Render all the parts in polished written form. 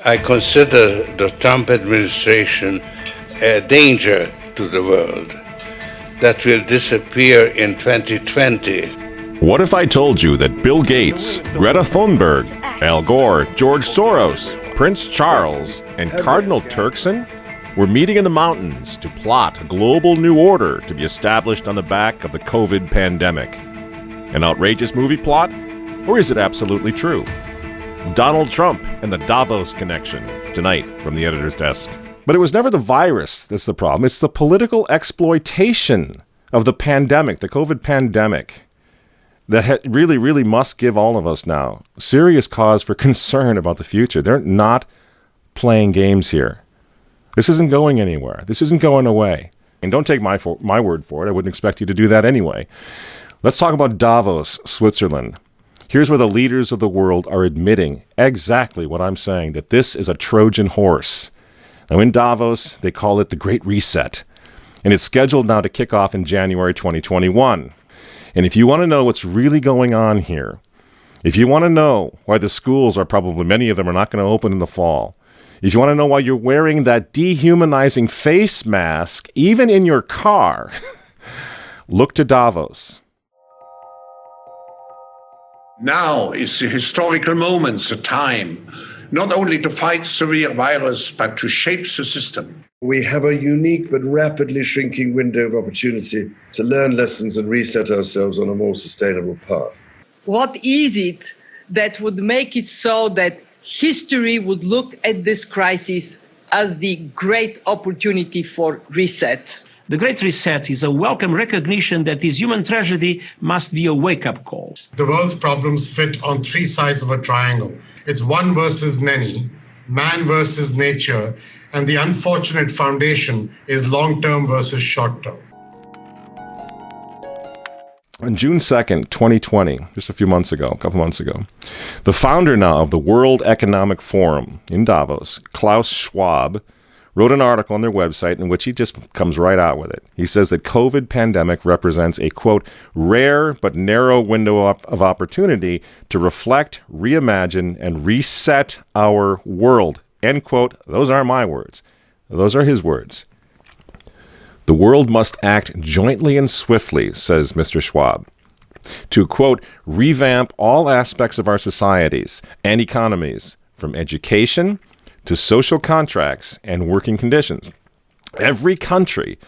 I consider the Trump administration a danger to the world that will disappear in 2020. What if I told you that Bill Gates, Greta Thunberg, Al Gore, George Soros, Prince Charles, and Cardinal Turkson were meeting in the mountains to plot a global new order to be established on the back of the COVID pandemic? An outrageous movie plot? Or is it absolutely true? Donald Trump and the Davos connection, tonight from the editor's desk. But it was never the virus that's the problem. It's the political exploitation of the pandemic, the COVID pandemic, that really must give all of us now serious cause for concern about the future. They're not playing games here. This isn't going anywhere. This isn't going away. And don't take my word for it. I wouldn't expect you to do that anyway. Let's talk about Davos, Switzerland. Here's where the leaders of the world are admitting exactly what I'm saying, that this is a Trojan horse. Now in Davos, they call it the Great Reset. And it's scheduled now to kick off in January 2021. And if you want to know what's really going on here, if you want to know why the schools are probably, many of them are not going to open in the fall, if you want to know why you're wearing that dehumanizing face mask, even in your car, look to Davos. Now is the historical moment, the time, not only to fight the severe virus, but to shape the system. We have a unique but rapidly shrinking window of opportunity to learn lessons and reset ourselves on a more sustainable path. What is it that would make it so that history would look at this crisis as the great opportunity for reset? The Great Reset is a welcome recognition that this human tragedy must be a wake-up call. The world's problems fit on three sides of a triangle. It's one versus many, man versus nature, and the unfortunate foundation is long-term versus short-term. On June 2nd, 2020, just a couple months ago, the founder now of the World Economic Forum in Davos, Klaus Schwab, wrote an article on their website in which he just comes right out with it. He says that COVID pandemic represents a, quote, rare but narrow window of opportunity to reflect, reimagine, and reset our world, end quote. Those aren't my words. Those are his words. The world must act jointly and swiftly, says Mr. Schwab, to, quote, revamp all aspects of our societies and economies, from education to social contracts and working conditions. Every country,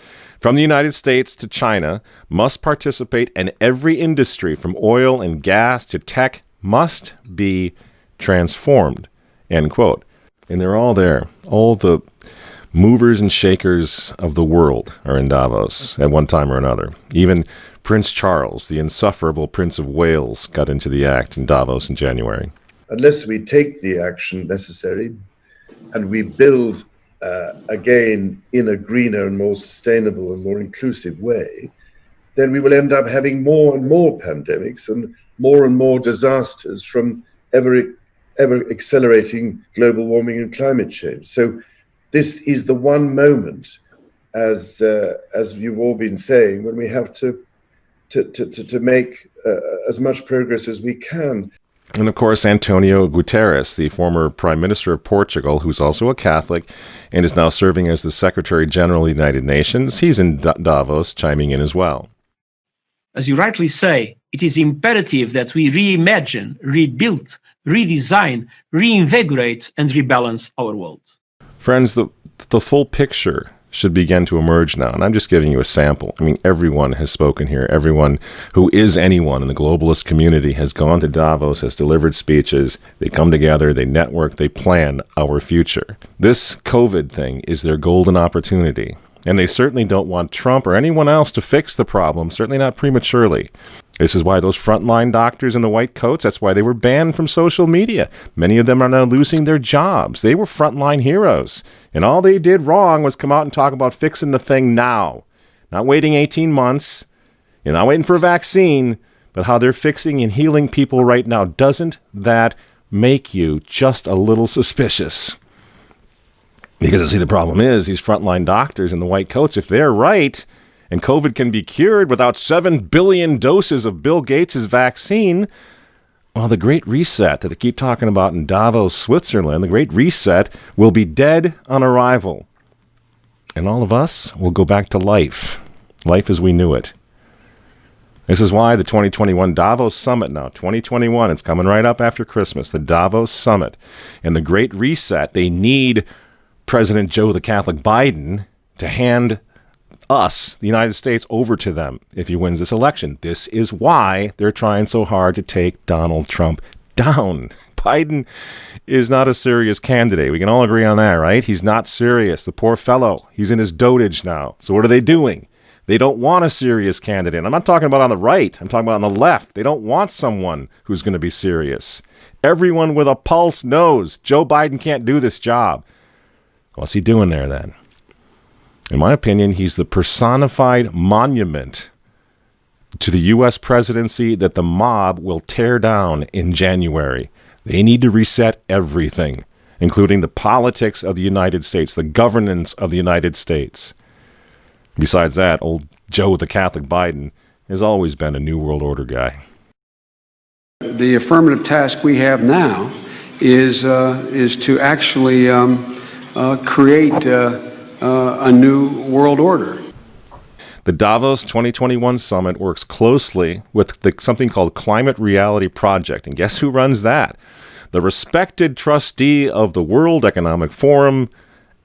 from the United States to China, must participate, and every industry, from oil and gas to tech, must be transformed, end quote. And they're all there. All the movers and shakers of the world are in Davos at one time or another. Even Prince Charles, the insufferable Prince of Wales, got into the act in Davos in January. Unless we take the action necessary and we build again in a greener and more sustainable and more inclusive way, then we will end up having more and more pandemics and more disasters from ever accelerating global warming and climate change. So this is the one moment, as you've all been saying, when we have to make as much progress as we can. And of course, Antonio Guterres, the former Prime Minister of Portugal, who's also a Catholic and is now serving as the Secretary General of the United Nations, he's in Davos chiming in as well. As you rightly say, it is imperative that we reimagine, rebuild, redesign, reinvigorate, and rebalance our world. Friends, the full picture should begin to emerge now. And I'm just giving you a sample. I mean, everyone has spoken here. Everyone who is anyone in the globalist community has gone to Davos, has delivered speeches. They come together, they network, they plan our future. This COVID thing is their golden opportunity. And they certainly don't want Trump or anyone else to fix the problem, certainly not prematurely. This is why those frontline doctors in the white coats, that's why they were banned from social media. Many of them are now losing their jobs. They were frontline heroes. And all they did wrong was come out and talk about fixing the thing now. Not waiting 18 months. You're not waiting for a vaccine, but how they're fixing and healing people right now. Doesn't that make you just a little suspicious? Because, see, the problem is these frontline doctors in the white coats, if they're right, and COVID can be cured without 7 billion doses of Bill Gates' vaccine, Well, the Great Reset that they keep talking about in Davos, Switzerland, the Great Reset will be dead on arrival. And all of us will go back to life as we knew it. This is why the 2021 Davos Summit now, 2021, it's coming right up after Christmas, the Davos Summit. And the Great Reset, they need President Joe the Catholic Biden to hand us, the United States, over to them if he wins this election. This is why they're trying so hard to take Donald Trump down. Biden is not a serious candidate. We can all agree on that, right? He's not serious. The poor fellow. He's in his dotage now. So what are they doing? They don't want a serious candidate. I'm not talking about on the right. I'm talking about on the left. They don't want someone who's going to be serious. Everyone with a pulse knows Joe Biden can't do this job. What's he doing there then? In my opinion, he's the personified monument to the U.S. presidency that the mob will tear down in January. They need to reset everything, including the politics of the United States, the governance of the United States. Besides that, old Joe the Catholic Biden has always been a New World Order guy. The affirmative task we have now is to actually create a new world order. The Davos 2021 summit works closely with something called Climate Reality Project. And guess who runs that? The respected trustee of the World Economic Forum,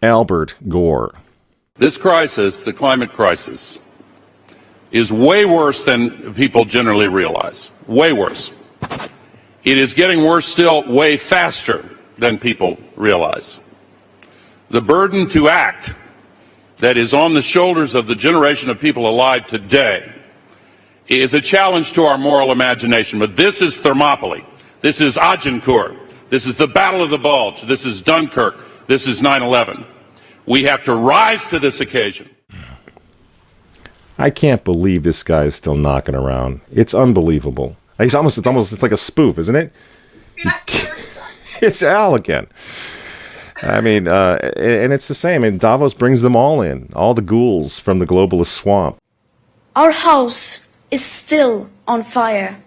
Albert Gore. This crisis, the climate crisis, is way worse than people generally realize. Way worse. It is getting worse still way faster than people realize. The burden to act that is on the shoulders of the generation of people alive today is a challenge to our moral imagination. But this is Thermopylae. This is Agincourt. This is the Battle of the Bulge. This is Dunkirk. This is 9/11. We have to rise to this occasion. I can't believe this guy is still knocking around. It's unbelievable. It's like a spoof, isn't it? It's Al again. I mean, and it's the same. And Davos brings them all in, all the ghouls from the globalist swamp. Our house is still on fire.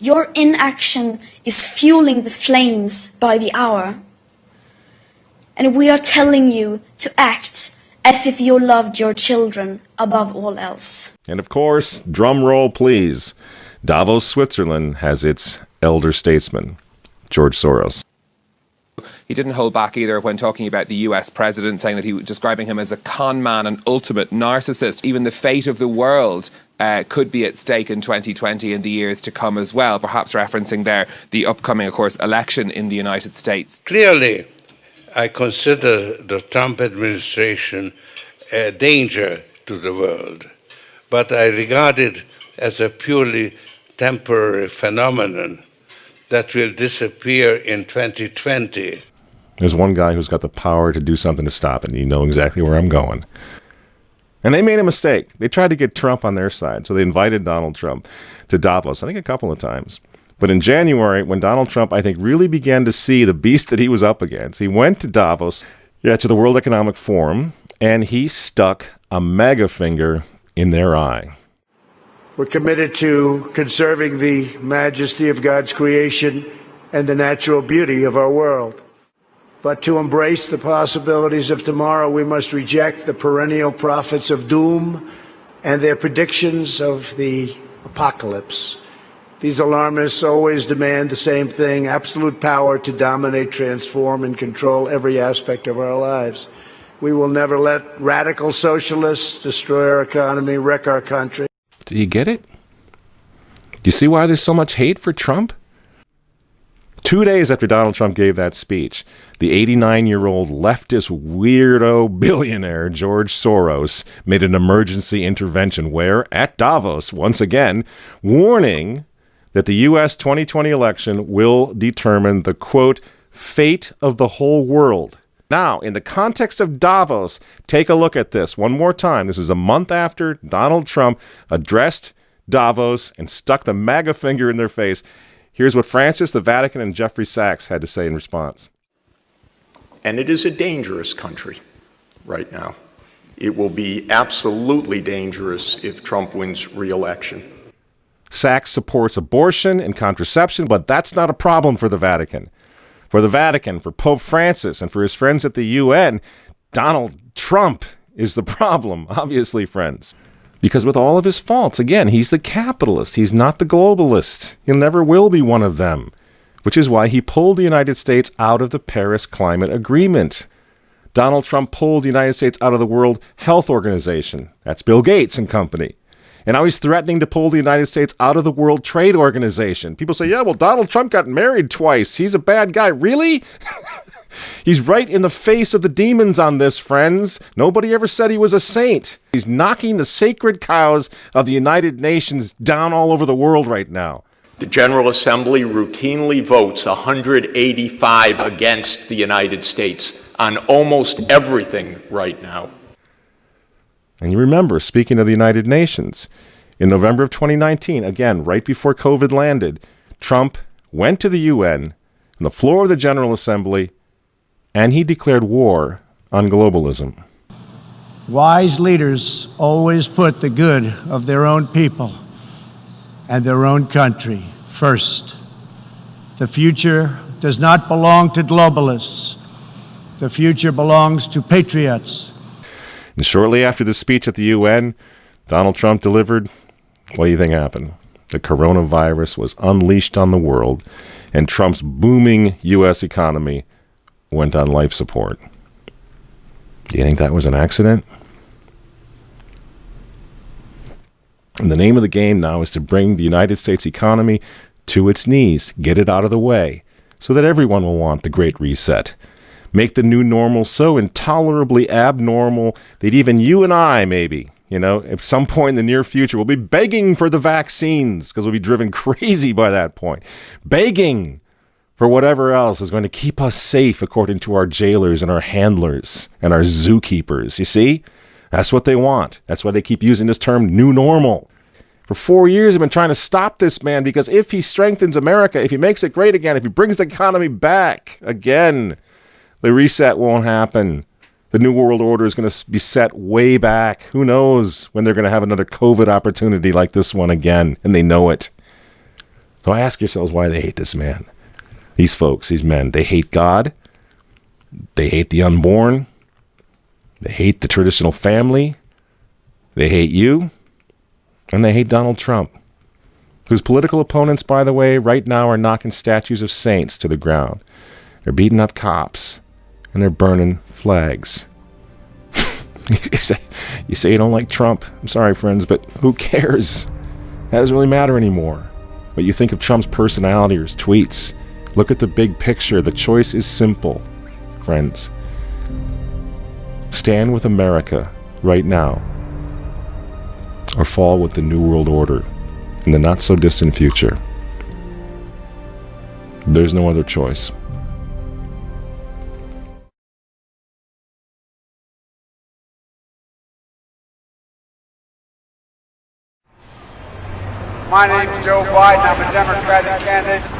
Your inaction is fueling the flames by the hour. And we are telling you to act as if you loved your children above all else. And of course, drum roll please, Davos, Switzerland has its elder statesman, George Soros. He didn't hold back either when talking about the US president, saying that he was describing him as a con man, an ultimate narcissist. Even the fate of the world could be at stake in 2020 and the years to come as well, perhaps referencing there the upcoming, of course, election in the United States. Clearly, I consider the Trump administration a danger to the world, but I regard it as a purely temporary phenomenon that will disappear in 2020. There's one guy who's got the power to do something to stop it, and you know exactly where I'm going. And they made a mistake. They tried to get Trump on their side, so they invited Donald Trump to Davos, I think a couple of times. But in January, when Donald Trump, I think, really began to see the beast that he was up against, he went to Davos, to the World Economic Forum, and he stuck a mega finger in their eye. We're committed to conserving the majesty of God's creation and the natural beauty of our world. But to embrace the possibilities of tomorrow, we must reject the perennial prophets of doom and their predictions of the apocalypse. These alarmists always demand the same thing: absolute power to dominate, transform, and control every aspect of our lives. We will never let radical socialists destroy our economy, wreck our country. Do you get it? Do you see why there's so much hate for Trump? 2 days after Donald Trump gave that speech, the 89-year-old leftist weirdo billionaire George Soros made an emergency intervention where, at Davos, once again, warning that the U.S. 2020 election will determine the, quote, fate of the whole world. Now, in the context of Davos, take a look at this one more time. This is a month after Donald Trump addressed Davos and stuck the MAGA finger in their face. Here's what Francis, the Vatican, and Jeffrey Sachs had to say in response. And it is a dangerous country right now. It will be absolutely dangerous if Trump wins re-election. Sachs supports abortion and contraception, but that's not a problem for the Vatican. For the Vatican, for Pope Francis, and for his friends at the UN, Donald Trump is the problem, obviously, friends. Because with all of his faults, again, he's the capitalist. He's not the globalist. He never will be one of them, which is why he pulled the United States out of the Paris Climate Agreement. Donald Trump pulled the United States out of the World Health Organization. That's Bill Gates and company. And now he's threatening to pull the United States out of the World Trade Organization. People say, yeah, well, Donald Trump got married twice. He's a bad guy. Really? He's right in the face of the demons on this, friends. Nobody ever said he was a saint. He's knocking the sacred cows of the United Nations down all over the world right now. The General Assembly routinely votes 185 against the United States on almost everything right now. And you remember, speaking of the United Nations, in November of 2019, again, right before COVID landed, Trump went to the UN on the floor of the General Assembly, and he declared war on globalism. Wise leaders always put the good of their own people and their own country first. The future does not belong to globalists. The future belongs to patriots. And shortly after the speech at the UN, Donald Trump delivered, what do you think happened? The coronavirus was unleashed on the world, and Trump's booming U.S. economy went on life support. Do you think that was an accident? And the name of the game now is to bring the United States economy to its knees, get it out of the way, so that everyone will want the Great Reset. Make the new normal so intolerably abnormal that even you and I, maybe, at some point in the near future, will be begging for the vaccines because we'll be driven crazy by that point. Begging for whatever else is going to keep us safe according to our jailers and our handlers and our zookeepers. You see? That's what they want. That's why they keep using this term new normal. For 4 years, they've been trying to stop this man because if he strengthens America, if he makes it great again, if he brings the economy back again, the reset won't happen. The New World Order is going to be set way back. Who knows when they're going to have another COVID opportunity like this one again, and they know it. So ask yourselves why they hate this man. These folks, these men, they hate God. They hate the unborn. They hate the traditional family. They hate you. And they hate Donald Trump, whose political opponents, by the way, right now are knocking statues of saints to the ground. They're beating up cops. And they're burning flags. you say you don't like Trump. I'm sorry, friends, but who cares? That doesn't really matter anymore. What you think of Trump's personality or his tweets. Look at the big picture. The choice is simple, friends. Stand with America right now, or fall with the New World Order in the not-so-distant future. There's no other choice. My name's Joe Biden. I'm a Democratic candidate.